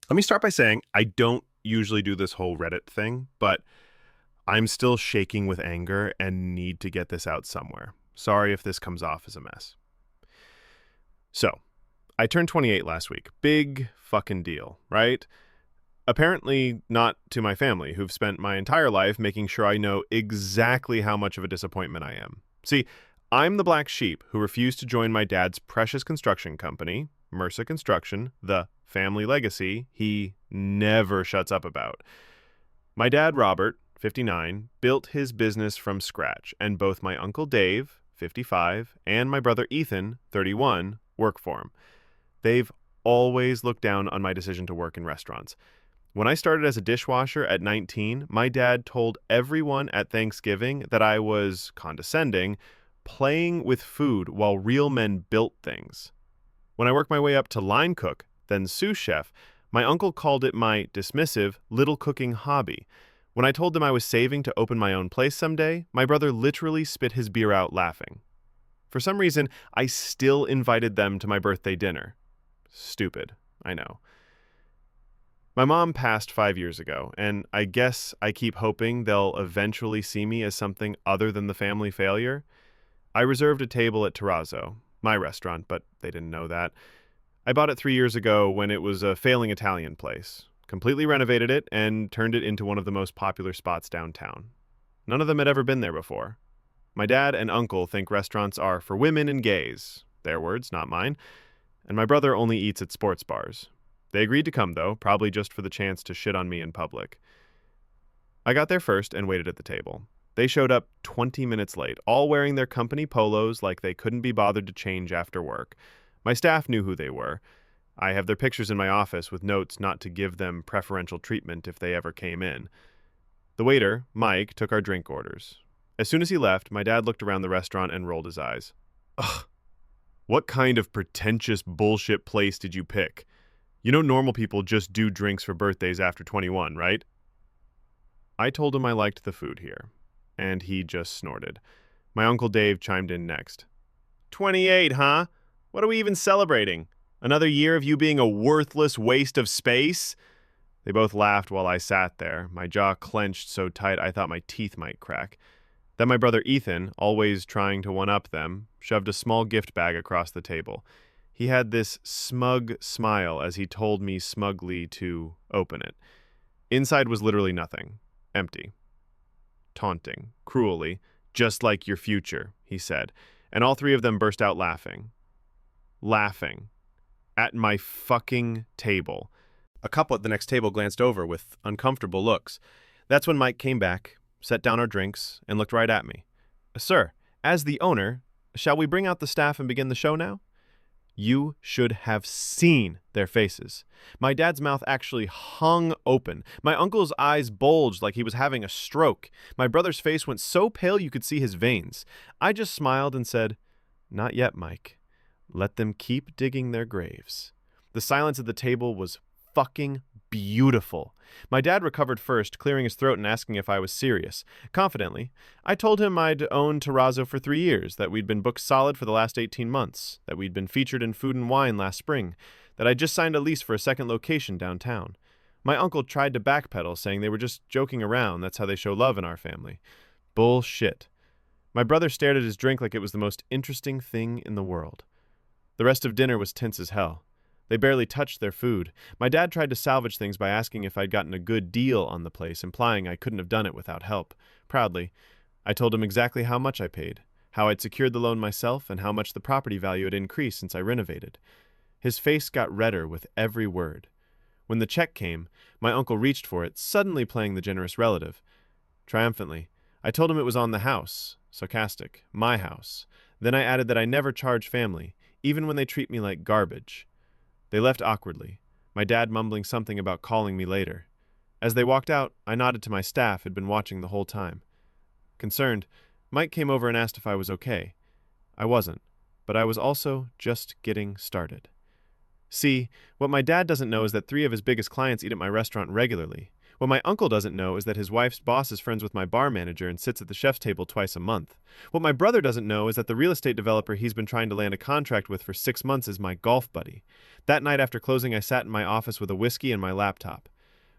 Let me start by saying I don't usually do this whole Reddit thing, but I'm still shaking with anger and need to get this out somewhere. Sorry if this comes off as a mess. So, I turned 28 last week. Big fucking deal, right? Apparently not to my family, who've spent my entire life making sure I know exactly how much of a disappointment I am. See, I'm the black sheep who refused to join my dad's precious construction company, Mercer Construction, the family legacy he never shuts up about. My dad, Robert, 59, built his business from scratch, and both my uncle Dave, 55, and my brother Ethan, 31, work for him. They've always looked down on my decision to work in restaurants. When I started as a dishwasher at 19, my dad told everyone at Thanksgiving that I was condescending, playing with food while real men built things. When I worked my way up to line cook, then sous chef, my uncle called it my dismissive little cooking hobby. When I told them I was saving to open my own place someday, my brother literally spit his beer out laughing. For some reason, I still invited them to my birthday dinner. Stupid, I know. My mom passed 5 years ago, and I guess I keep hoping they'll eventually see me as something other than the family failure. I reserved a table at Terrazzo, my restaurant, but they didn't know that. I bought it 3 years ago when it was a failing Italian place, completely renovated it, and turned it into one of the most popular spots downtown. None of them had ever been there before. My dad and uncle think restaurants are for women and gays, their words, not mine, and my brother only eats at sports bars. They agreed to come, though, probably just for the chance to shit on me in public. I got there first and waited at the table. They showed up 20 minutes late, all wearing their company polos like they couldn't be bothered to change after work. My staff knew who they were. I have their pictures in my office with notes not to give them preferential treatment if they ever came in. The waiter, Mike, took our drink orders. As soon as he left, my dad looked around the restaurant and rolled his eyes. Ugh, what kind of pretentious bullshit place did you pick? You know normal people just do drinks for birthdays after 21, right? I told him I liked the food here, and he just snorted. My Uncle Dave chimed in next. 28, huh? What are we even celebrating? Another year of you being a worthless waste of space? They both laughed while I sat there, my jaw clenched so tight I thought my teeth might crack. Then my brother Ethan, always trying to one-up them, shoved a small gift bag across the table. He had this smug smile as he told me smugly to open it. Inside was literally nothing. Empty. Taunting. Cruelly. Just like your future, he said. And all three of them burst out laughing. Laughing. At my fucking table. A couple at the next table glanced over with uncomfortable looks. That's when Mike came back, set down our drinks, and looked right at me. Sir, as the owner, shall we bring out the staff and begin the show now? You should have seen their faces. My dad's mouth actually hung open. My uncle's eyes bulged like he was having a stroke. My brother's face went so pale you could see his veins. I just smiled and said, "Not yet, Mike. Let them keep digging their graves." The silence at the table was fucking beautiful. My dad recovered first, clearing his throat and asking if I was serious. Confidently, I told him I'd owned Terrazzo for 3 years, that we'd been booked solid for the last 18 months, that we'd been featured in Food and Wine last spring, that I'd just signed a lease for a second location downtown. My uncle tried to backpedal, saying they were just joking around, that's how they show love in our family. Bullshit. My brother stared at his drink like it was the most interesting thing in the world. The rest of dinner was tense as hell. They barely touched their food. My dad tried to salvage things by asking if I'd gotten a good deal on the place, implying I couldn't have done it without help. Proudly, I told him exactly how much I paid, how I'd secured the loan myself, and how much the property value had increased since I renovated. His face got redder with every word. When the check came, my uncle reached for it, suddenly playing the generous relative. Triumphantly, I told him it was on the house, sarcastic, my house. Then I added that I never charge family, even when they treat me like garbage. They left awkwardly, my dad mumbling something about calling me later. As they walked out, I nodded to my staff who'd been watching the whole time. Concerned, Mike came over and asked if I was okay. I wasn't, but I was also just getting started. See, what my dad doesn't know is that 3 of his biggest clients eat at my restaurant regularly. What my uncle doesn't know is that his wife's boss is friends with my bar manager and sits at the chef's table twice a month. What my brother doesn't know is that the real estate developer he's been trying to land a contract with for 6 months is my golf buddy. That night after closing, I sat in my office with a whiskey and my laptop.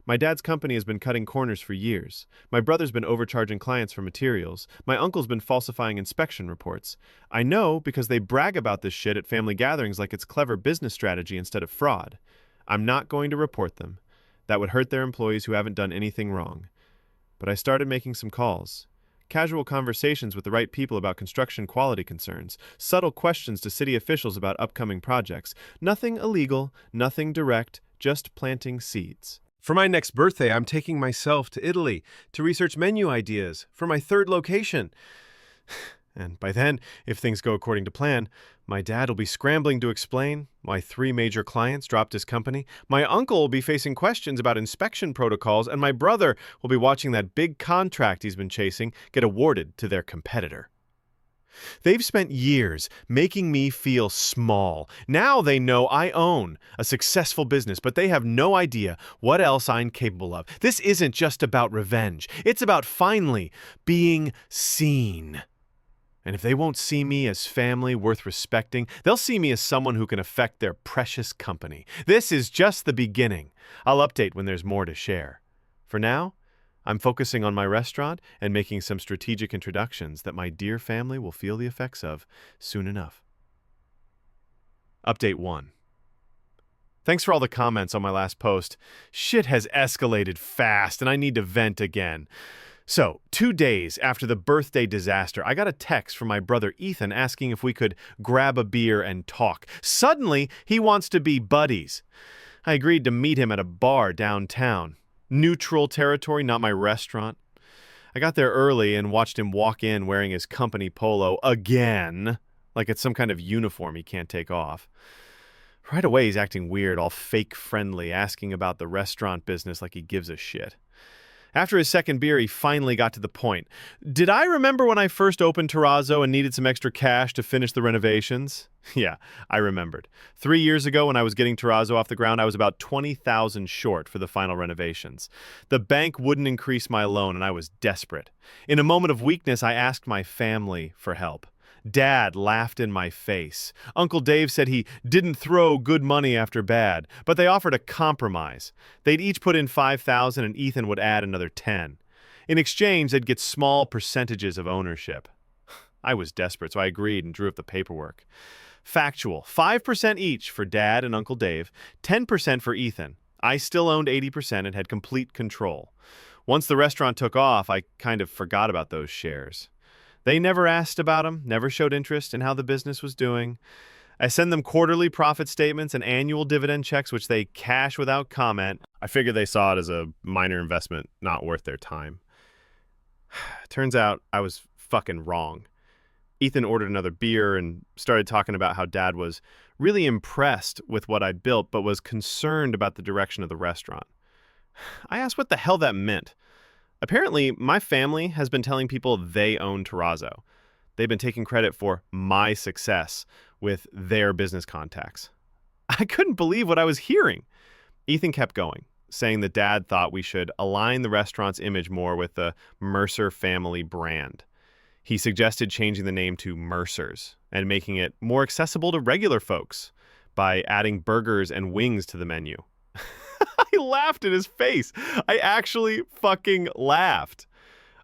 My dad's company has been cutting corners for years. My brother's been overcharging clients for materials. My uncle's been falsifying inspection reports. I know because they brag about this shit at family gatherings like it's clever business strategy instead of fraud. I'm not going to report them. That would hurt their employees who haven't done anything wrong. But I started making some calls. Casual conversations with the right people about construction quality concerns. Subtle questions to city officials about upcoming projects. Nothing illegal, nothing direct, just planting seeds. For my next birthday, I'm taking myself to Italy to research menu ideas for my 3rd location. And by then, if things go according to plan, my dad will be scrambling to explain why 3 major clients dropped his company, my uncle will be facing questions about inspection protocols, and my brother will be watching that big contract he's been chasing get awarded to their competitor. They've spent years making me feel small. Now they know I own a successful business, but they have no idea what else I'm capable of. This isn't just about revenge. It's about finally being seen. And if they won't see me as family worth respecting, they'll see me as someone who can affect their precious company. This is just the beginning. I'll update when there's more to share. For now, I'm focusing on my restaurant and making some strategic introductions that my dear family will feel the effects of soon enough. Update 1. Thanks for all the comments on my last post. Shit has escalated fast and I need to vent again. So, 2 days after the birthday disaster, I got a text from my brother Ethan asking if we could grab a beer and talk. Suddenly, he wants to be buddies. I agreed to meet him at a bar downtown. Neutral territory, not my restaurant. I got there early and watched him walk in wearing his company polo again, like it's some kind of uniform he can't take off. Right away, he's acting weird, all fake friendly, asking about the restaurant business like he gives a shit. After his second beer, he finally got to the point. Did I remember when I first opened Terrazzo and needed some extra cash to finish the renovations? Yeah, I remembered. 3 years ago when I was getting Terrazzo off the ground, I was about $20,000 short for the final renovations. The bank wouldn't increase my loan and I was desperate. In a moment of weakness, I asked my family for help. Dad laughed in my face. Uncle Dave said he didn't throw good money after bad, but they offered a compromise. They'd each put in $5,000 and Ethan would add another $10,000. In exchange, they'd get small percentages of ownership. I was desperate, so I agreed and drew up the paperwork. Factual, 5% each for Dad and Uncle Dave, 10% for Ethan. I still owned 80% and had complete control. Once the restaurant took off, I kind of forgot about those shares. They never asked about them, never showed interest in how the business was doing. I send them quarterly profit statements and annual dividend checks, which they cash without comment. I figure they saw it as a minor investment, not worth their time. Turns out I was fucking wrong. Ethan ordered another beer and started talking about how Dad was really impressed with what I'd built, but was concerned about the direction of the restaurant. I asked what the hell that meant. Apparently, my family has been telling people they own Terrazzo. They've been taking credit for my success with their business contacts. I couldn't believe what I was hearing. Ethan kept going, saying that Dad thought we should align the restaurant's image more with the Mercer family brand. He suggested changing the name to Mercer's and making it more accessible to regular folks by adding burgers and wings to the menu. I laughed in his face. I actually fucking laughed.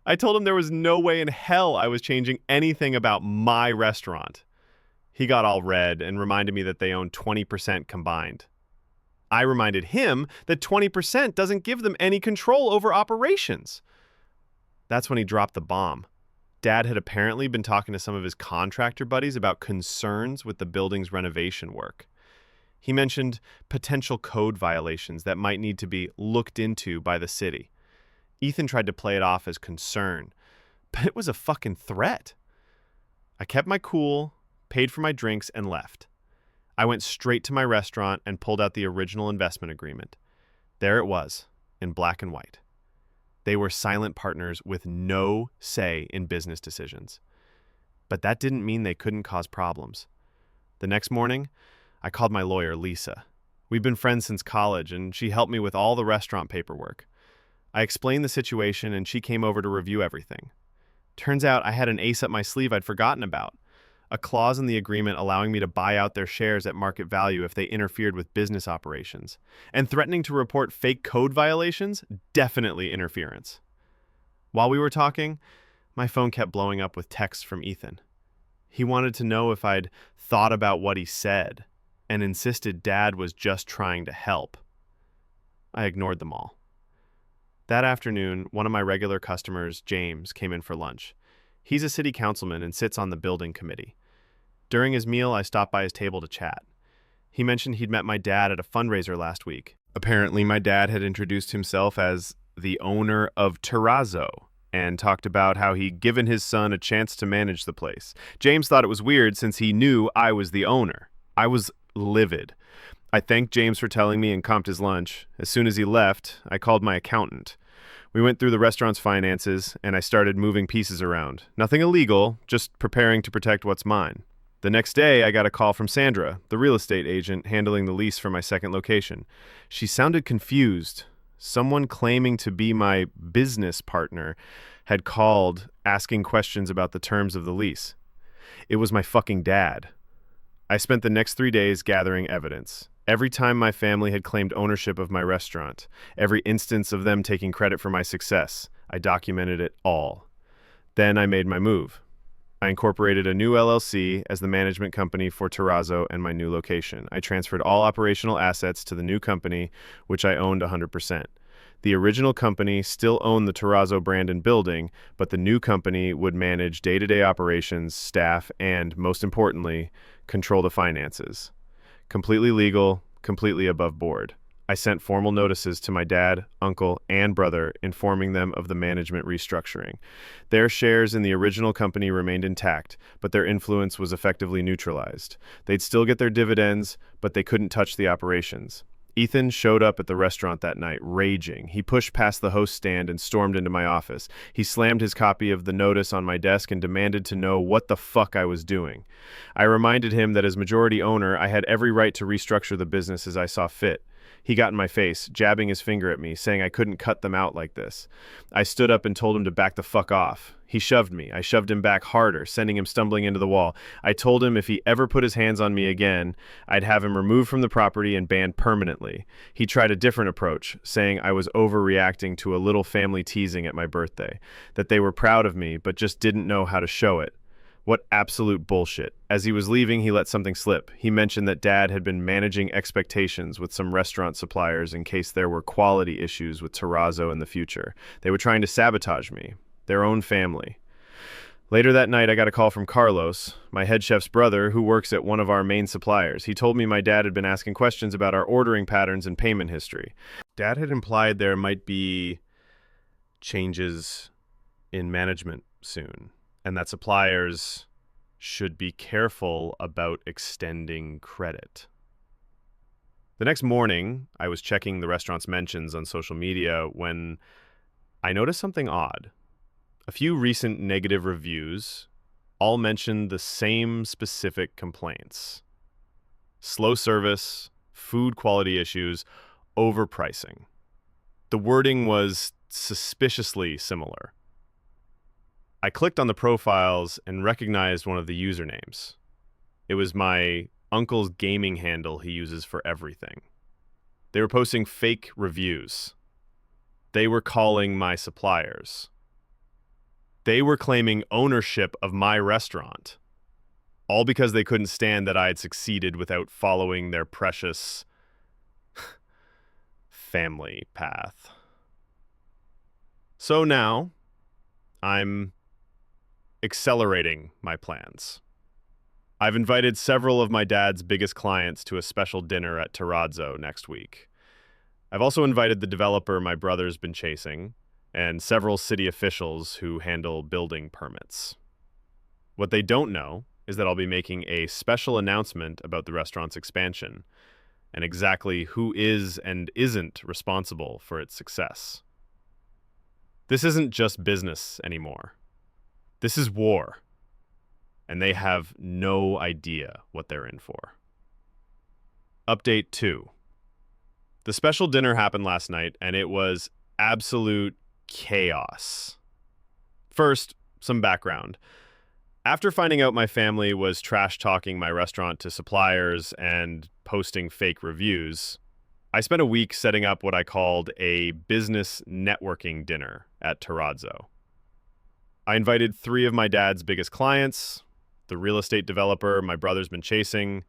I told him there was no way in hell I was changing anything about my restaurant. He got all red and reminded me that they own 20% combined. I reminded him that 20% doesn't give them any control over operations. That's when he dropped the bomb. Dad had apparently been talking to some of his contractor buddies about concerns with the building's renovation work. He mentioned potential code violations that might need to be looked into by the city. Ethan tried to play it off as concern, but it was a fucking threat. I kept my cool, paid for my drinks, and left. I went straight to my restaurant and pulled out the original investment agreement. There it was, in black and white. They were silent partners with no say in business decisions. But that didn't mean they couldn't cause problems. The next morning, I called my lawyer, Lisa. We've been friends since college, and she helped me with all the restaurant paperwork. I explained the situation and she came over to review everything. Turns out I had an ace up my sleeve I'd forgotten about. A clause in the agreement allowing me to buy out their shares at market value if they interfered with business operations. And threatening to report fake code violations? Definitely interference. While we were talking, my phone kept blowing up with texts from Ethan. He wanted to know if I'd thought about what he said and insisted Dad was just trying to help. I ignored them all. That afternoon, one of my regular customers, James, came in for lunch. He's a city councilman and sits on the building committee. During his meal, I stopped by his table to chat. He mentioned he'd met my dad at a fundraiser last week. Apparently, my dad had introduced himself as the owner of Terrazzo and talked about how he'd given his son a chance to manage the place. James thought it was weird since he knew I was the owner. I was livid. I thanked James for telling me and comped his lunch. As soon as he left, I called my accountant. We went through the restaurant's finances, and I started moving pieces around. Nothing illegal, just preparing to protect what's mine. The next day, I got a call from Sandra, the real estate agent handling the lease for my second location. She sounded confused. Someone claiming to be my business partner had called asking questions about the terms of the lease. It was my fucking dad. I spent the next 3 days gathering evidence. Every time my family had claimed ownership of my restaurant, every instance of them taking credit for my success, I documented it all. Then I made my move. I incorporated a new LLC as the management company for Terrazzo and my new location. I transferred all operational assets to the new company, which I owned 100%. The original company still owned the Terrazzo brand and building, but the new company would manage day-to-day operations, staff, and, most importantly, control the finances. Completely legal, completely above board. I sent formal notices to my dad, uncle, and brother, informing them of the management restructuring. Their shares in the original company remained intact, but their influence was effectively neutralized. They'd still get their dividends, but they couldn't touch the operations. Ethan showed up at the restaurant that night, raging. He pushed past the host stand and stormed into my office. He slammed his copy of the notice on my desk and demanded to know what the fuck I was doing. I reminded him that as majority owner, I had every right to restructure the business as I saw fit. He got in my face, jabbing his finger at me, saying I couldn't cut them out like this. I stood up and told him to back the fuck off. He shoved me. I shoved him back harder, sending him stumbling into the wall. I told him if he ever put his hands on me again, I'd have him removed from the property and banned permanently. He tried a different approach, saying I was overreacting to a little family teasing at my birthday, that they were proud of me but just didn't know how to show it. What absolute bullshit. As he was leaving, he let something slip. He mentioned that Dad had been managing expectations with some restaurant suppliers in case there were quality issues with Terrazzo in the future. They were trying to sabotage me, their own family. Later that night, I got a call from Carlos, my head chef's brother, who works at one of our main suppliers. He told me my dad had been asking questions about our ordering patterns and payment history. Dad had implied there might be changes in management soon, and that suppliers should be careful about extending credit. The next morning, I was checking the restaurant's mentions on social media when I noticed something odd. A few recent negative reviews all mentioned the same specific complaints: slow service, food quality issues, overpricing. The wording was suspiciously similar. I clicked on the profiles and recognized one of the usernames. It was my uncle's gaming handle he uses for everything. They were posting fake reviews. They were calling my suppliers. They were claiming ownership of my restaurant, all because they couldn't stand that I had succeeded without following their precious family path. So now, I'm accelerating my plans. I've invited several of my dad's biggest clients to a special dinner at Terrazzo next week. I've also invited the developer my brother's been chasing and several city officials who handle building permits. What they don't know is that I'll be making a special announcement about the restaurant's expansion and exactly who is and isn't responsible for its success. This isn't just business anymore. This is war, and they have no idea what they're in for. Update 2. The special dinner happened last night, and it was Absolute chaos. First, some background. After finding out my family was trash talking my restaurant to suppliers and posting fake reviews, I spent a week setting up what I called a business networking dinner at Terrazzo. I invited three of my dad's biggest clients, the real estate developer my brother's been chasing,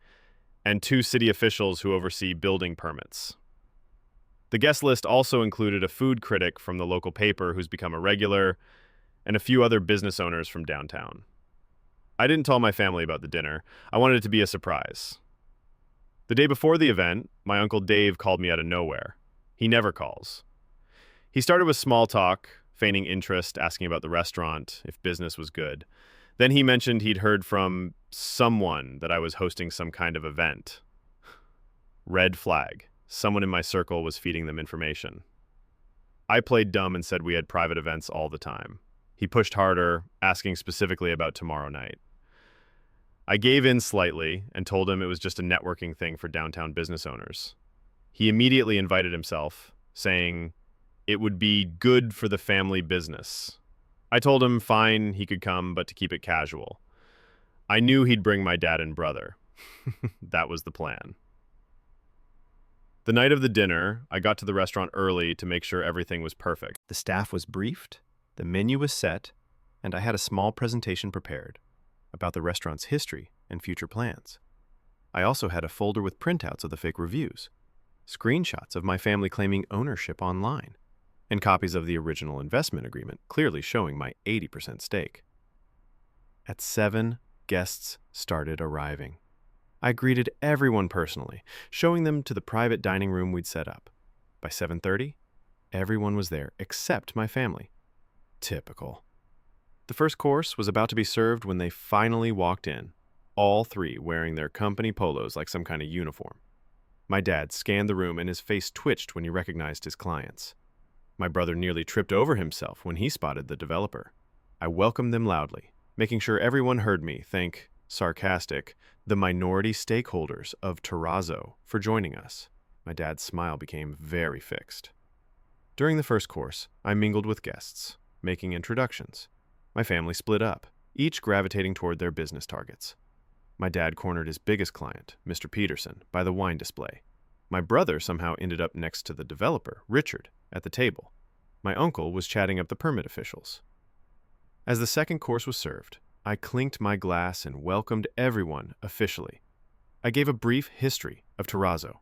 and two city officials who oversee building permits. The guest list also included a food critic from the local paper who's become a regular, and a few other business owners from downtown. I didn't tell my family about the dinner. I wanted it to be a surprise. The day before the event, my Uncle Dave called me out of nowhere. He never calls. He started with small talk, feigning interest, asking about the restaurant, if business was good. Then he mentioned he'd heard from someone that I was hosting some kind of event. Red flag. Someone in my circle was feeding them information. I played dumb and said we had private events all the time. He pushed harder, asking specifically about tomorrow night. I gave in slightly and told him it was just a networking thing for downtown business owners. He immediately invited himself, saying it would be good for the family business. I told him fine, he could come, but to keep it casual. I knew he'd bring my dad and brother. That was the plan. The night of the dinner, I got to the restaurant early to make sure everything was perfect. The staff was briefed, the menu was set, and I had a small presentation prepared about the restaurant's history and future plans. I also had a folder with printouts of the fake reviews, screenshots of my family claiming ownership online, and copies of the original investment agreement clearly showing my 80% stake. At 7, guests started arriving. I greeted everyone personally, showing them to the private dining room we'd set up. By 7:30, everyone was there except my family. Typical. The first course was about to be served when they finally walked in, all three wearing their company polos like some kind of uniform. My dad scanned the room and his face twitched when he recognized his clients. My brother nearly tripped over himself when he spotted the developer. I welcomed them loudly, making sure everyone heard me thank, sarcastic, the minority stakeholders of Terrazzo for joining us. My dad's smile became very fixed. During the first course, I mingled with guests, making introductions. My family split up, each gravitating toward their business targets. My dad cornered his biggest client, Mr. Peterson, by the wine display. My brother somehow ended up next to the developer, Richard, at the table. My uncle was chatting up the permit officials. As the second course was served, I clinked my glass and welcomed everyone officially. I gave a brief history of Terrazzo,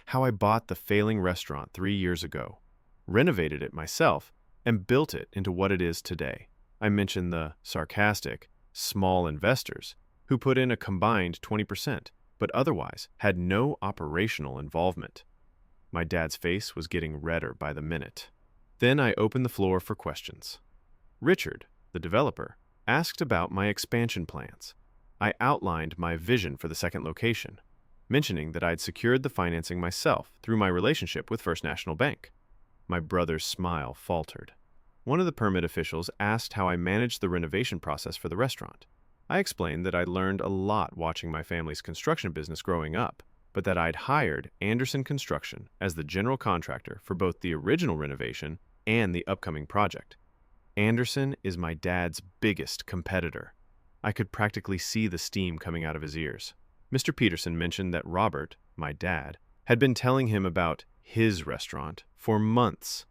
how I bought the failing restaurant 3 years ago, renovated it myself, and built it into what it is today. I mentioned the sarcastic, small investors who put in a combined 20%, but otherwise had no operational involvement. My dad's face was getting redder by the minute. Then I opened the floor for questions. Richard, the developer, asked about my expansion plans. I outlined my vision for the second location, mentioning that I'd secured the financing myself through my relationship with First National Bank. My brother's smile faltered. One of the permit officials asked how I managed the renovation process for the restaurant. I explained that I'd learned a lot watching my family's construction business growing up, but that I'd hired Anderson Construction as the general contractor for both the original renovation and the upcoming project. Anderson is my dad's biggest competitor. I could practically see the steam coming out of his ears. Mr. Peterson mentioned that Robert, my dad, had been telling him about his restaurant for months.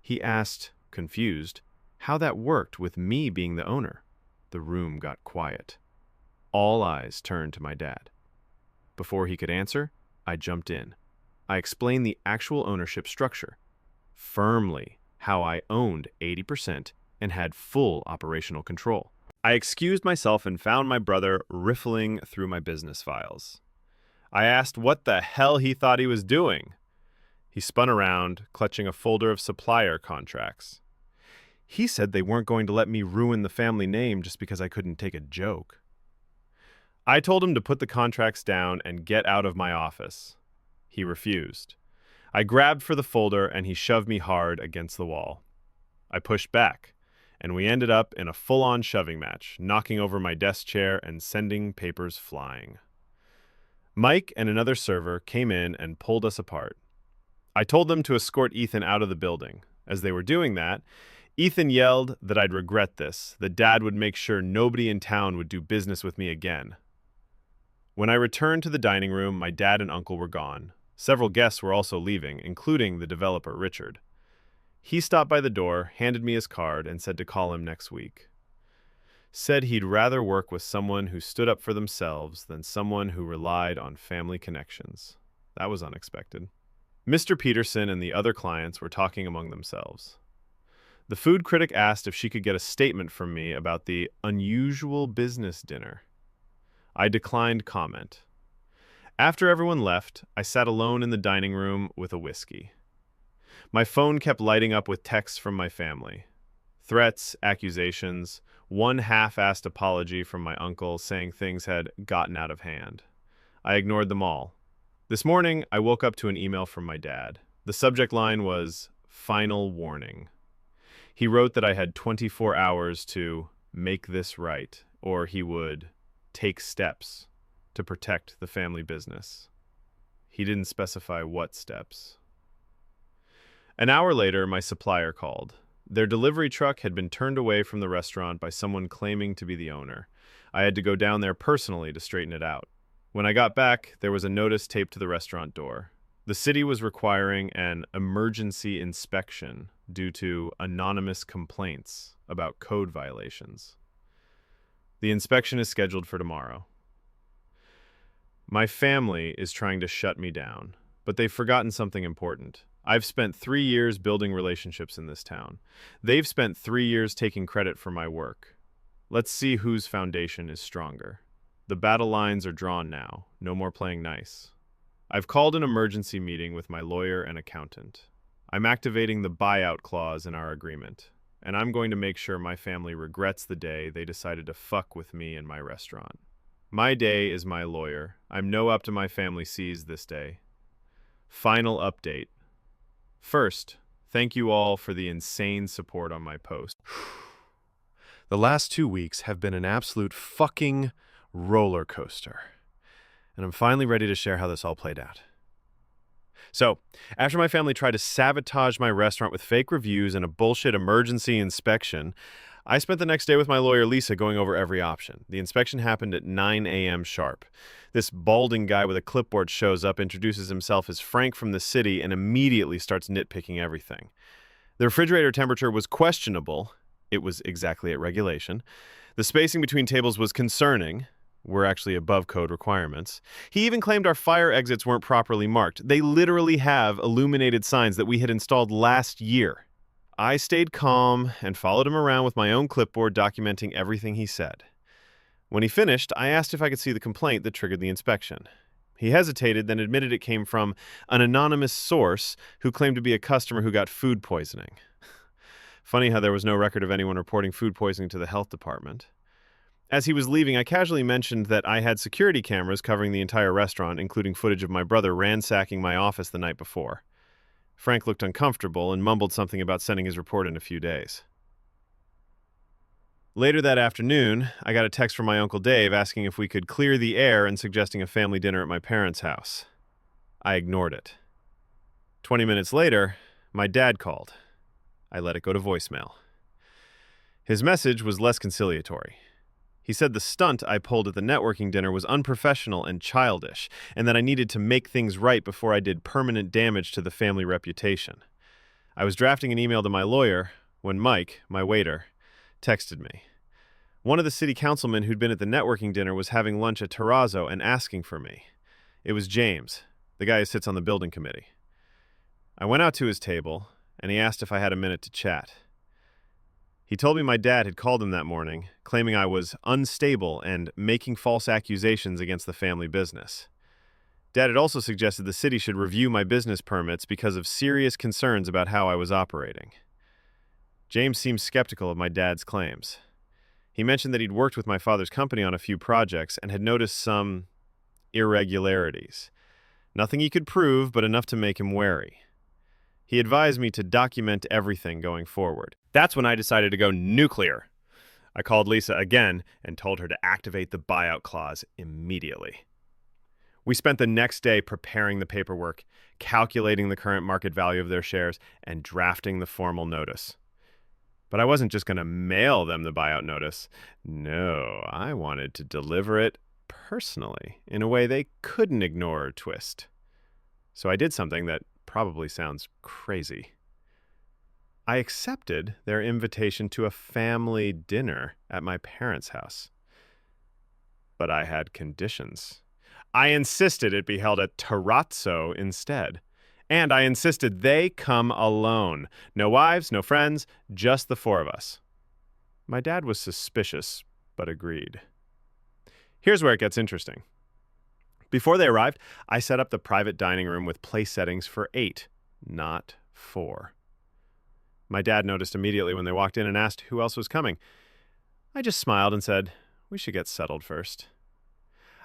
He asked, confused, how that worked with me being the owner. The room got quiet. All eyes turned to my dad. Before he could answer, I jumped in. I explained the actual ownership structure, firmly how I owned 80% and had full operational control. I excused myself and found my brother riffling through my business files. I asked what the hell he thought he was doing. He spun around, clutching a folder of supplier contracts. He said they weren't going to let me ruin the family name just because I couldn't take a joke. I told him to put the contracts down and get out of my office. He refused. I grabbed for the folder and he shoved me hard against the wall. I pushed back, and we ended up in a full-on shoving match, knocking over my desk chair and sending papers flying. Mike and another server came in and pulled us apart. I told them to escort Ethan out of the building. As they were doing that, Ethan yelled that I'd regret this, that Dad would make sure nobody in town would do business with me again. When I returned to the dining room, my dad and uncle were gone. Several guests were also leaving, including the developer, Richard. He stopped by the door, handed me his card, and said to call him next week. Said he'd rather work with someone who stood up for themselves than someone who relied on family connections. That was unexpected. Mr. Peterson and the other clients were talking among themselves. The food critic asked if she could get a statement from me about the unusual business dinner. I declined comment. After everyone left, I sat alone in the dining room with a whiskey. My phone kept lighting up with texts from my family. Threats, accusations, one half-assed apology from my uncle saying things had gotten out of hand. I ignored them all. This morning, I woke up to an email from my dad. The subject line was, "Final warning." He wrote that I had 24 hours to make this right, or he would take steps to protect the family business. He didn't specify what steps. An hour later, my supplier called. Their delivery truck had been turned away from the restaurant by someone claiming to be the owner. I had to go down there personally to straighten it out. When I got back, there was a notice taped to the restaurant door. The city was requiring an emergency inspection due to anonymous complaints about code violations. The inspection is scheduled for tomorrow. My family is trying to shut me down, but they've forgotten something important. I've spent 3 years building relationships in this town. They've spent 3 years taking credit for my work. Let's see whose foundation is stronger. The battle lines are drawn now. No more playing nice. I've called an emergency meeting with my lawyer and accountant. I'm activating the buyout clause in our agreement, and I'm going to make sure my family regrets the day they decided to fuck with me and my restaurant. My day is my lawyer. I'm no up to my family sees this day. Final update. First, thank you all for the insane support on my post. The last 2 weeks have been an absolute fucking roller coaster, and I'm finally ready to share how this all played out. So, after my family tried to sabotage my restaurant with fake reviews and a bullshit emergency inspection, I spent the next day with my lawyer Lisa going over every option. The inspection happened at 9 a.m. sharp. This balding guy with a clipboard shows up, introduces himself as Frank from the city, and immediately starts nitpicking everything. The refrigerator temperature was questionable. It was exactly at regulation. The spacing between tables was concerning. We're actually above code requirements. He even claimed our fire exits weren't properly marked. They literally have illuminated signs that we had installed last year. I stayed calm and followed him around with my own clipboard documenting everything he said. When he finished, I asked if I could see the complaint that triggered the inspection. He hesitated, then admitted it came from an anonymous source who claimed to be a customer who got food poisoning. Funny how there was no record of anyone reporting food poisoning to the health department. As he was leaving, I casually mentioned that I had security cameras covering the entire restaurant, including footage of my brother ransacking my office the night before. Frank looked uncomfortable and mumbled something about sending his report in a few days. Later that afternoon, I got a text from my Uncle Dave asking if we could clear the air and suggesting a family dinner at my parents' house. I ignored it. 20 minutes later, my dad called. I let it go to voicemail. His message was less conciliatory. He said the stunt I pulled at the networking dinner was unprofessional and childish, and that I needed to make things right before I did permanent damage to the family reputation. I was drafting an email to my lawyer when Mike, my waiter, texted me. One of the city councilmen who'd been at the networking dinner was having lunch at Terrazzo and asking for me. It was James, the guy who sits on the building committee. I went out to his table, and he asked if I had a minute to chat. He told me my dad had called him that morning, claiming I was unstable and making false accusations against the family business. Dad had also suggested the city should review my business permits because of serious concerns about how I was operating. James seemed skeptical of my dad's claims. He mentioned that he'd worked with my father's company on a few projects and had noticed some irregularities. Nothing he could prove, but enough to make him wary. He advised me to document everything going forward. That's when I decided to go nuclear. I called Lisa again and told her to activate the buyout clause immediately. We spent the next day preparing the paperwork, calculating the current market value of their shares, and drafting the formal notice. But I wasn't just going to mail them the buyout notice. No, I wanted to deliver it personally, in a way they couldn't ignore or twist. So I did something that probably sounds crazy. I accepted their invitation to a family dinner at my parents' house. But I had conditions. I insisted it be held at Terrazzo instead. And I insisted they come alone. No wives, no friends, just the four of us. My dad was suspicious, but agreed. Here's where it gets interesting. Before they arrived, I set up the private dining room with place settings for 8, not 4. My dad noticed immediately when they walked in and asked who else was coming. I just smiled and said, "We should get settled first."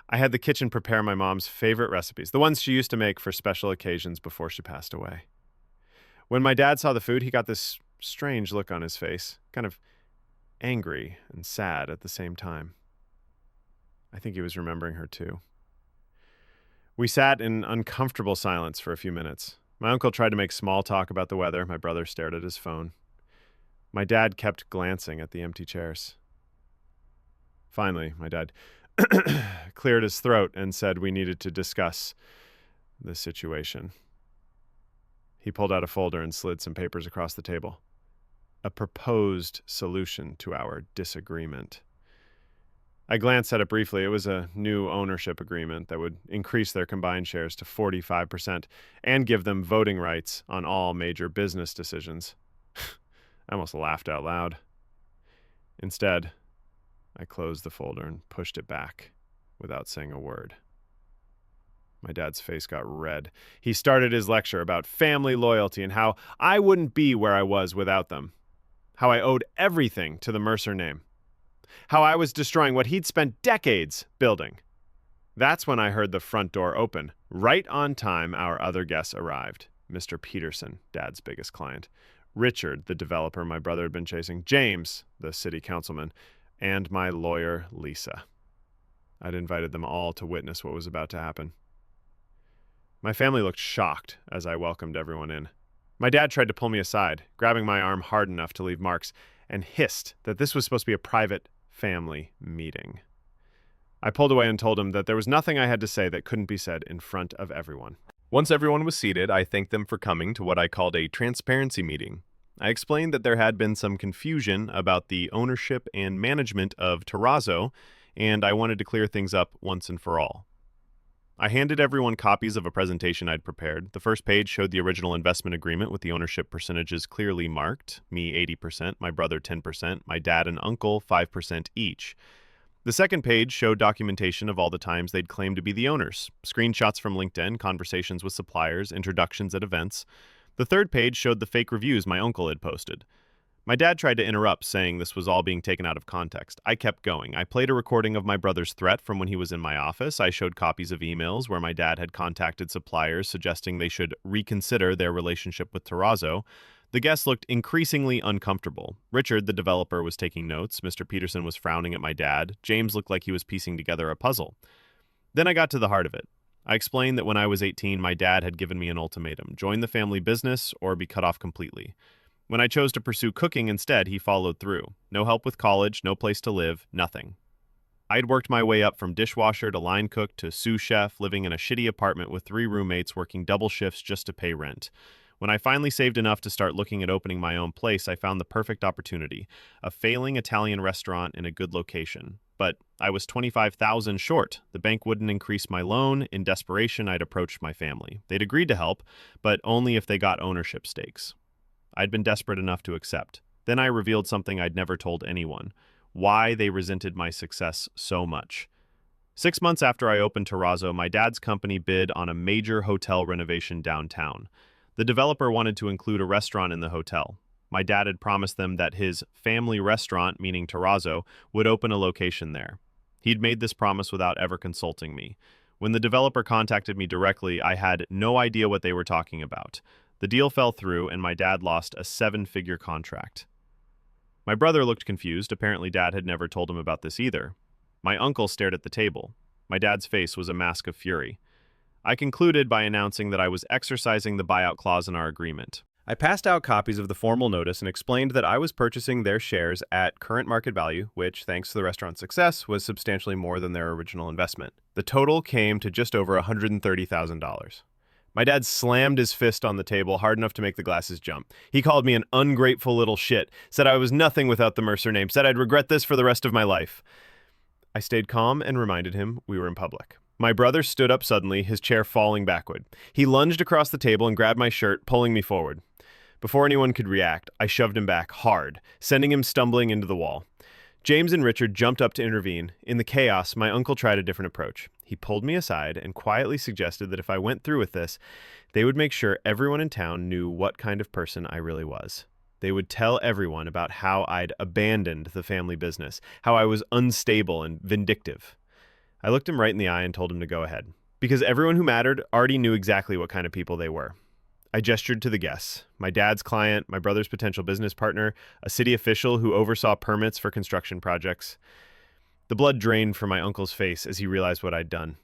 I had the kitchen prepare my mom's favorite recipes, the ones she used to make for special occasions before she passed away. When my dad saw the food, he got this strange look on his face, kind of angry and sad at the same time. I think he was remembering her too. We sat in uncomfortable silence for a few minutes. My uncle tried to make small talk about the weather. My brother stared at his phone. My dad kept glancing at the empty chairs. Finally, my dad cleared his throat and said we needed to discuss the situation. He pulled out a folder and slid some papers across the table. A proposed solution to our disagreement. I glanced at it briefly. It was a new ownership agreement that would increase their combined shares to 45% and give them voting rights on all major business decisions. I almost laughed out loud. Instead, I closed the folder and pushed it back without saying a word. My dad's face got red. He started his lecture about family loyalty and how I wouldn't be where I was without them. How I owed everything to the Mercer name. How I was destroying what he'd spent decades building. That's when I heard the front door open. Right on time, our other guests arrived. Mr. Peterson, Dad's biggest client. Richard, the developer my brother had been chasing. James, the city councilman. And my lawyer, Lisa. I'd invited them all to witness what was about to happen. My family looked shocked as I welcomed everyone in. My dad tried to pull me aside, grabbing my arm hard enough to leave marks, and hissed that this was supposed to be a private family meeting. I pulled away and told him that there was nothing I had to say that couldn't be said in front of everyone. Once everyone was seated, I thanked them for coming to what I called a transparency meeting. I explained that there had been some confusion about the ownership and management of Terrazzo, and I wanted to clear things up once and for all. I handed everyone copies of a presentation I'd prepared. The first page showed the original investment agreement with the ownership percentages clearly marked, me 80%, my brother 10%, my dad and uncle 5% each. The second page showed documentation of all the times they'd claimed to be the owners, screenshots from LinkedIn, conversations with suppliers, introductions at events. The third page showed the fake reviews my uncle had posted. My dad tried to interrupt, saying this was all being taken out of context. I kept going. I played a recording of my brother's threat from when he was in my office. I showed copies of emails where my dad had contacted suppliers suggesting they should reconsider their relationship with Terrazzo. The guests looked increasingly uncomfortable. Richard, the developer, was taking notes. Mr. Peterson was frowning at my dad. James looked like he was piecing together a puzzle. Then I got to the heart of it. I explained that when I was 18, my dad had given me an ultimatum: join the family business or be cut off completely. When I chose to pursue cooking instead, he followed through. No help with college, no place to live, nothing. I'd worked my way up from dishwasher to line cook to sous chef, living in a shitty apartment with 3 roommates working double shifts just to pay rent. When I finally saved enough to start looking at opening my own place, I found the perfect opportunity: a failing Italian restaurant in a good location. But I was $25,000 short. The bank wouldn't increase my loan. In desperation, I'd approached my family. They'd agreed to help, but only if they got ownership stakes. I'd been desperate enough to accept. Then I revealed something I'd never told anyone: why they resented my success so much. 6 months after I opened Terrazzo, my dad's company bid on a major hotel renovation downtown. The developer wanted to include a restaurant in the hotel. My dad had promised them that his family restaurant, meaning Terrazzo, would open a location there. He'd made this promise without ever consulting me. When the developer contacted me directly, I had no idea what they were talking about. The deal fell through, and my dad lost a 7-figure contract. My brother looked confused. Apparently, Dad had never told him about this either. My uncle stared at the table. My dad's face was a mask of fury. I concluded by announcing that I was exercising the buyout clause in our agreement. I passed out copies of the formal notice and explained that I was purchasing their shares at current market value, which, thanks to the restaurant's success, was substantially more than their original investment. The total came to just over $130,000. My dad slammed his fist on the table hard enough to make the glasses jump. He called me an ungrateful little shit, said I was nothing without the Mercer name, said I'd regret this for the rest of my life. I stayed calm and reminded him we were in public. My brother stood up suddenly, his chair falling backward. He lunged across the table and grabbed my shirt, pulling me forward. Before anyone could react, I shoved him back hard, sending him stumbling into the wall. James and Richard jumped up to intervene. In the chaos, my uncle tried a different approach. He pulled me aside and quietly suggested that if I went through with this, they would make sure everyone in town knew what kind of person I really was. They would tell everyone about how I'd abandoned the family business, how I was unstable and vindictive. I looked him right in the eye and told him to go ahead, because everyone who mattered already knew exactly what kind of people they were. I gestured to the guests, my dad's client, my brother's potential business partner, a city official who oversaw permits for construction projects. The blood drained from my uncle's face as he realized what I'd done.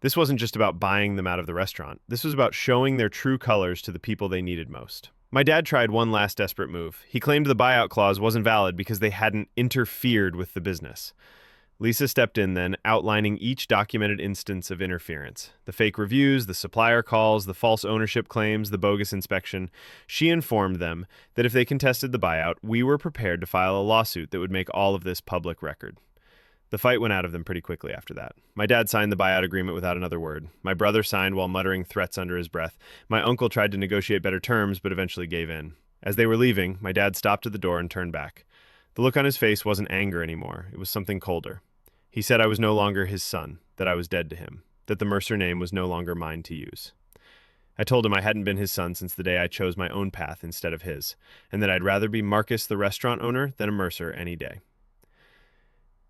This wasn't just about buying them out of the restaurant. This was about showing their true colors to the people they needed most. My dad tried one last desperate move. He claimed the buyout clause wasn't valid because they hadn't interfered with the business. Lisa stepped in then, outlining each documented instance of interference. The fake reviews, the supplier calls, the false ownership claims, the bogus inspection. She informed them that if they contested the buyout, we were prepared to file a lawsuit that would make all of this public record. The fight went out of them pretty quickly after that. My dad signed the buyout agreement without another word. My brother signed while muttering threats under his breath. My uncle tried to negotiate better terms, but eventually gave in. As they were leaving, my dad stopped at the door and turned back. The look on his face wasn't anger anymore. It was something colder. He said I was no longer his son, that I was dead to him, that the Mercer name was no longer mine to use. I told him I hadn't been his son since the day I chose my own path instead of his, and that I'd rather be Marcus, the restaurant owner, than a Mercer any day.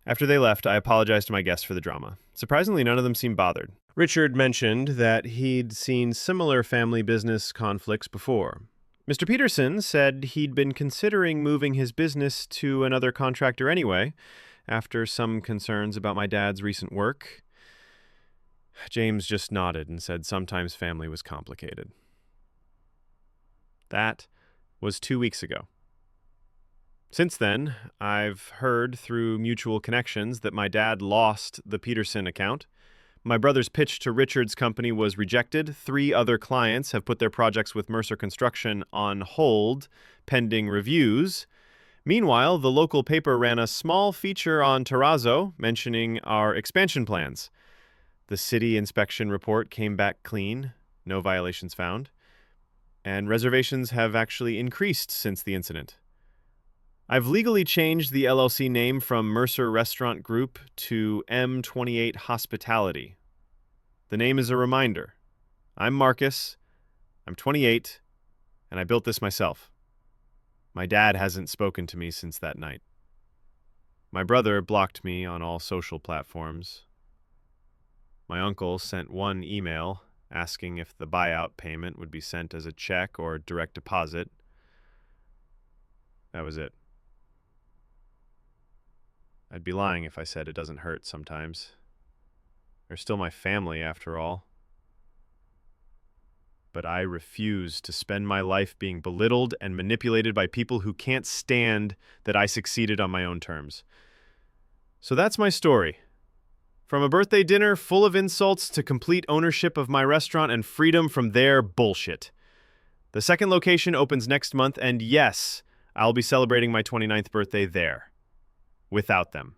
After they left, I apologized to my guests for the drama. Surprisingly, none of them seemed bothered. Richard mentioned that he'd seen similar family business conflicts before. Mr. Peterson said he'd been considering moving his business to another contractor anyway, after some concerns about my dad's recent work. James just nodded and said sometimes family was complicated. That was 2 weeks ago. Since then, I've heard through mutual connections that my dad lost the Peterson account. My brother's pitch to Richard's company was rejected. 3 other clients have put their projects with Mercer Construction on hold, pending reviews. Meanwhile, the local paper ran a small feature on Terrazzo mentioning our expansion plans. The city inspection report came back clean, no violations found, and reservations have actually increased since the incident. I've legally changed the LLC name from Mercer Restaurant Group to M28 Hospitality. The name is a reminder. I'm Marcus, I'm 28, and I built this myself. My dad hasn't spoken to me since that night. My brother blocked me on all social platforms. My uncle sent one email asking if the buyout payment would be sent as a check or direct deposit. That was it. I'd be lying if I said it doesn't hurt sometimes. They're still my family, after all. But I refuse to spend my life being belittled and manipulated by people who can't stand that I succeeded on my own terms. So that's my story. From a birthday dinner full of insults to complete ownership of my restaurant and freedom from their bullshit. The second location opens next month, and yes, I'll be celebrating my 29th birthday there. Without them.